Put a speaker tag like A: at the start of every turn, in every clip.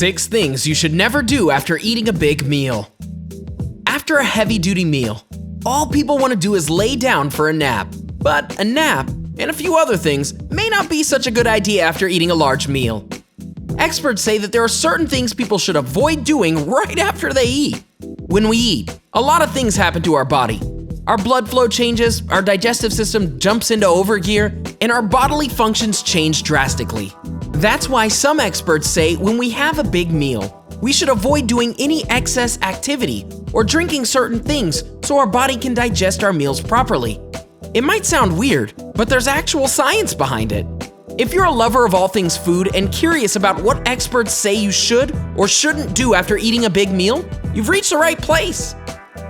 A: 6 things you should never do after eating a big meal. After a heavy-duty meal, all people want to do is lay down for a nap. But a nap, and a few other things, may not be such a good idea after eating a large meal. Experts say that there are certain things people should avoid doing right after they eat. When we eat, a lot of things happen to our body. Our blood flow changes, our digestive system jumps into overgear, and our bodily functions change drastically. That's why some experts say when we have a big meal, we should avoid doing any excess activity or drinking certain things so our body can digest our meals properly. It might sound weird, but there's actual science behind it. If you're a lover of all things food and curious about what experts say you should or shouldn't do after eating a big meal, you've reached the right place.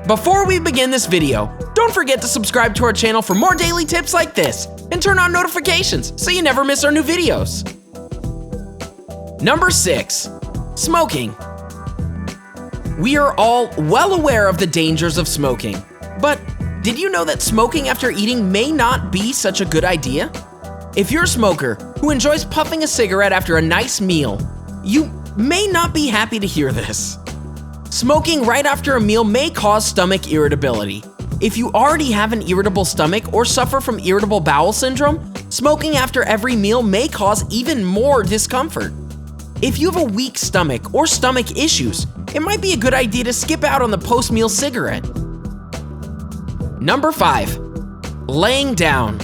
A: Before we begin this video, don't forget to subscribe to our channel for more daily tips like this and turn on notifications so you never miss our new videos. Number 6. Smoking. We are all well aware of the dangers of smoking, but did you know that smoking after eating may not be such a good idea? If you're a smoker who enjoys puffing a cigarette after a nice meal, you may not be happy to hear this. Smoking right after a meal may cause stomach irritability. If you already have an irritable stomach or suffer from irritable bowel syndrome, smoking after every meal may cause even more discomfort. If you have a weak stomach or stomach issues, it might be a good idea to skip out on the post-meal cigarette. Number 5. Laying down.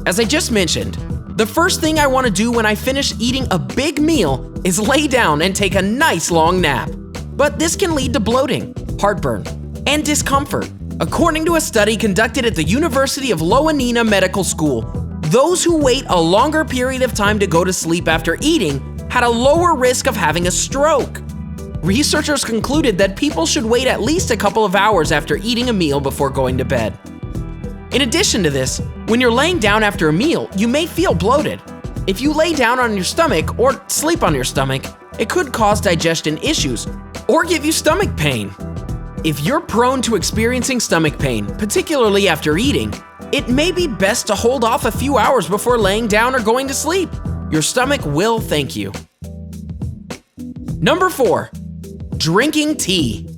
A: As I just mentioned, the first thing I want to do when I finish eating a big meal is lay down and take a nice long nap. But this can lead to bloating, heartburn, and discomfort. According to a study conducted at the University of Ioannina Medical School, those who wait a longer period of time to go to sleep after eating had a lower risk of having a stroke. Researchers concluded that people should wait at least a couple of hours after eating a meal before going to bed. In addition to this, when you're laying down after a meal, you may feel bloated. If you lay down on your stomach or sleep on your stomach, it could cause digestion issues or give you stomach pain. If you're prone to experiencing stomach pain, particularly after eating, it may be best to hold off a few hours before laying down or going to sleep. Your stomach will thank you. Number 4. Drinking tea.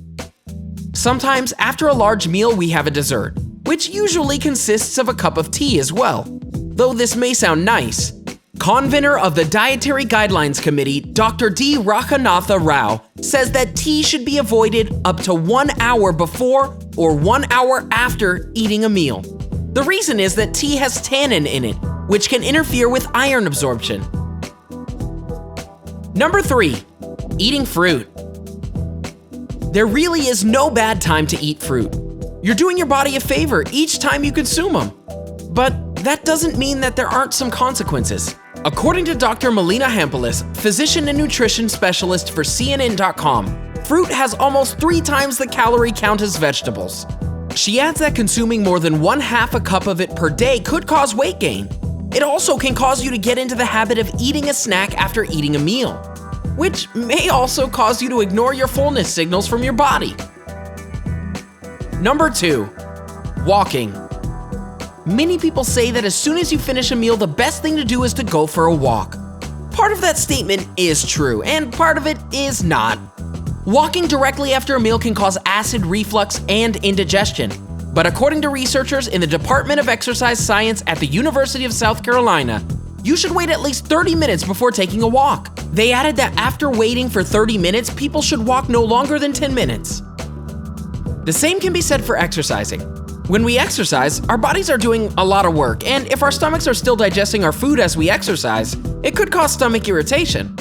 A: Sometimes after a large meal we have a dessert, which usually consists of a cup of tea as well. Though this may sound nice, convener of the Dietary Guidelines Committee, Dr. D. Rakhanatha Rao, says that tea should be avoided up to 1 hour before or 1 hour after eating a meal. The reason is that tea has tannin in it, which can interfere with iron absorption. Number 3. Eating fruit. There really is no bad time to eat fruit. You're doing your body a favor each time you consume them. But that doesn't mean that there aren't some consequences. According to Dr. Melina Hampelis, physician and nutrition specialist for CNN.com, fruit has almost 3 times the calorie count as vegetables. She adds that consuming more than 1/2 a cup of it per day could cause weight gain. It also can cause you to get into the habit of eating a snack after eating a meal, which may also cause you to ignore your fullness signals from your body. Number 2. Walking. Many people say that as soon as you finish a meal, the best thing to do is to go for a walk. Part of that statement is true, and part of it is not. Walking directly after a meal can cause acid reflux and indigestion. But according to researchers in the Department of Exercise Science at the University of South Carolina, you should wait at least 30 minutes before taking a walk. They added that after waiting for 30 minutes, people should walk no longer than 10 minutes. The same can be said for exercising. When we exercise, our bodies are doing a lot of work, and if our stomachs are still digesting our food as we exercise, it could cause stomach irritation.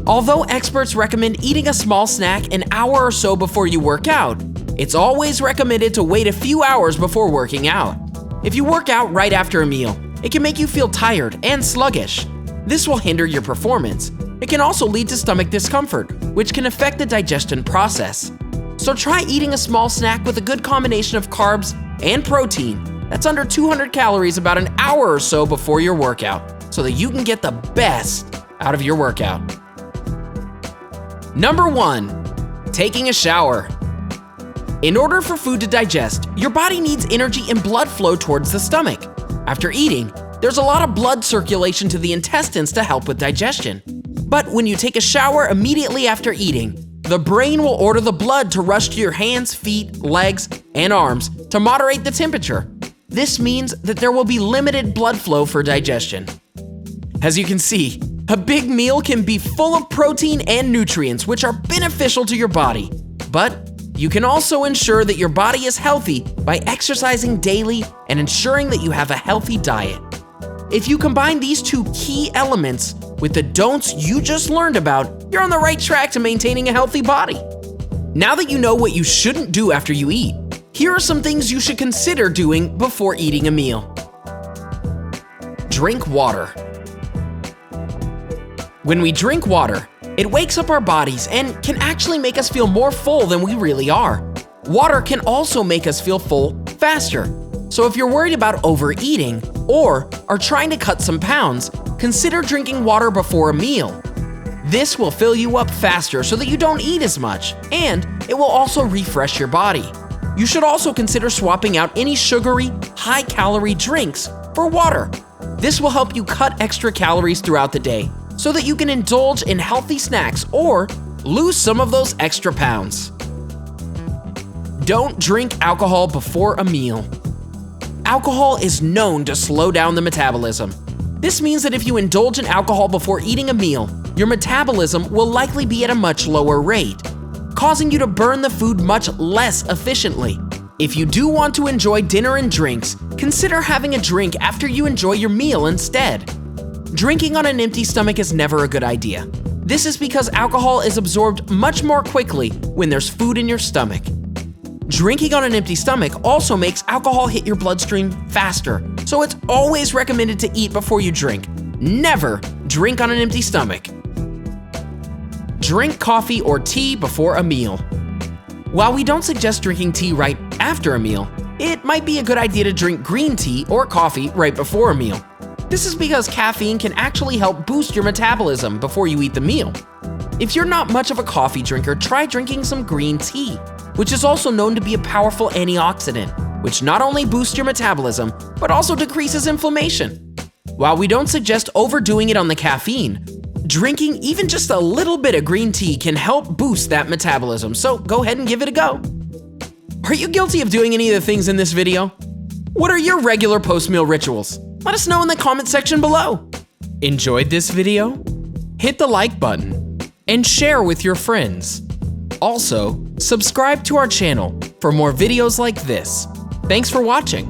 A: Although experts recommend eating a small snack an hour or so before you work out, it's always recommended to wait a few hours before working out. If you work out right after a meal, it can make you feel tired and sluggish. This will hinder your performance. It can also lead to stomach discomfort, which can affect the digestion process. So try eating a small snack with a good combination of carbs and protein that's under 200 calories about an hour or so before your workout, so that you can get the best out of your workout. Number 1. Taking a shower. In order for food to digest, your body needs energy and blood flow towards the stomach. After eating, there's a lot of blood circulation to the intestines to help with digestion. But when you take a shower immediately after eating, the brain will order the blood to rush to your hands, feet, legs, and arms to moderate the temperature. This means that there will be limited blood flow for digestion. As you can see, a big meal can be full of protein and nutrients, which are beneficial to your body. But you can also ensure that your body is healthy by exercising daily and ensuring that you have a healthy diet. If you combine these two key elements with the don'ts you just learned about, you're on the right track to maintaining a healthy body. Now that you know what you shouldn't do after you eat, here are some things you should consider doing before eating a meal. Drink water. When we drink water, it wakes up our bodies and can actually make us feel more full than we really are. Water can also make us feel full faster. So if you're worried about overeating or are trying to cut some pounds, consider drinking water before a meal. This will fill you up faster so that you don't eat as much, and it will also refresh your body. You should also consider swapping out any sugary, high-calorie drinks for water. This will help you cut extra calories throughout the day so that you can indulge in healthy snacks or lose some of those extra pounds. Don't drink alcohol before a meal. Alcohol is known to slow down the metabolism. This means that if you indulge in alcohol before eating a meal, your metabolism will likely be at a much lower rate, causing you to burn the food much less efficiently. If you do want to enjoy dinner and drinks, consider having a drink after you enjoy your meal instead. Drinking on an empty stomach is never a good idea. This is because alcohol is absorbed much more quickly when there's food in your stomach. Drinking on an empty stomach also makes alcohol hit your bloodstream faster, so it's always recommended to eat before you drink. Never drink on an empty stomach. Drink coffee or tea before a meal. While we don't suggest drinking tea right after a meal, it might be a good idea to drink green tea or coffee right before a meal. This is because caffeine can actually help boost your metabolism before you eat the meal. If you're not much of a coffee drinker, try drinking some green tea, which is also known to be a powerful antioxidant, which not only boosts your metabolism, but also decreases inflammation. While we don't suggest overdoing it on the caffeine, drinking even just a little bit of green tea can help boost that metabolism, so go ahead and give it a go. Are you guilty of doing any of the things in this video? What are your regular post-meal rituals? Let us know in the comment section below. Enjoyed this video? Hit the like button and share with your friends. Also, subscribe to our channel for more videos like this. Thanks for watching.